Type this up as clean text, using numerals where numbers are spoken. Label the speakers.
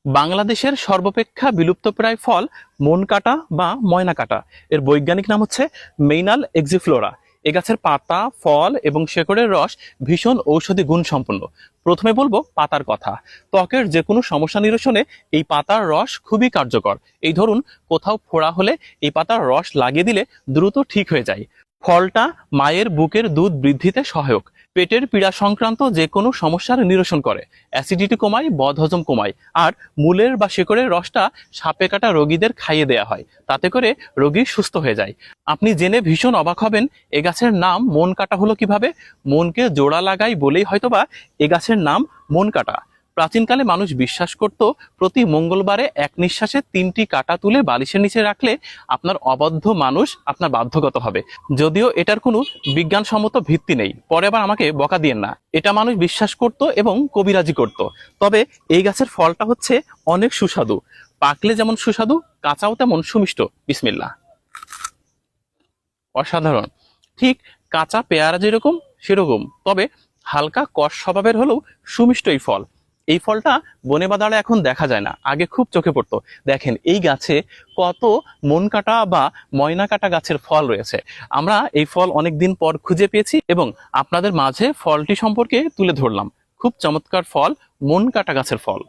Speaker 1: বাংলাদেশের সর্বাপেক্ষা বিলুপ্তপ্রায় ফল মন কাটা বা ময়না কাটা। এর বৈজ্ঞানিক নাম হচ্ছে মেইনাল এক্সিফ্লোরা। এ গাছের পাতা, ফল এবং শেকড়ের রস ভীষণ ঔষধি গুণ সম্পন্ন। প্রথমে বলবো পাতার কথা। ত্বকের যে কোনো সমস্যা নিরসনে এই পাতার রস খুবই কার্যকর। এই ধরুন কোথাও ফোড়া হলে এই পাতার রস লাগিয়ে দিলে দ্রুত ঠিক হয়ে যায়। ফলটা মায়ের বুকের দুধ বৃদ্ধিতে সহায়ক। পেটের পীড়া সংক্রান্ত যে কোনো সমস্যার নিরসন করে। অ্যাসিডিটি কমায়, বদহজম কমায়। আর মূলের বা শিকড়ের রসটা সাপে কাটা রোগীদের খাইয়ে দেয়া হয়, তাতে করে রোগী সুস্থ হয়ে যায়। আপনি জেনে ভীষণ অবাক হবেন এ গাছের নাম মন কাটা হলো কিভাবে। মনকে জোড়া লাগাই বলেই হয়তোবা এ গাছের নাম মন কাটা। প্রাচীনকালে মানুষ বিশ্বাস করত প্রতি মঙ্গলবারে এক নিঃশ্বাসে 3টি কাটা তুলে বালিশের নিচে রাখলে আপনার অবাধ্য মানুষ আপনার বাধ্যগত হবে। যদিও এটার কোনো বিজ্ঞানসম্মত ভিত্তি নেই, পরে আবার আমাকে বকা দিয়েন না। এটা মানুষ বিশ্বাস করত এবং কবিরাজি করত। তবে এই গাছের ফলটা হচ্ছে অনেক সুস্বাদু। পাকলে যেমন সুস্বাদু, কাঁচাও তেমন সুমিষ্ট। বিসমিল্লাহ। অসাধারণ। ঠিক কাঁচা পেয়ারা যেরকম সেরকম, তবে হালকা কষ স্বভাবের হলেও সুমিষ্ট এই ফল। এই ফলটা বনে বাদারে এখন দেখা যায় না, আগে খুব চোখে পড়তো। দেখেন এই গাছে কত মন কাটা বা ময়না কাটা গাছের ফল রয়েছে। আমরা এই ফল অনেকদিন পর খুঁজে পেয়েছি এবং আপনাদের মাঝে ফলটি সম্পর্কে তুলে ধরলাম। খুব চমৎকার ফল, মন কাটা গাছের ফল।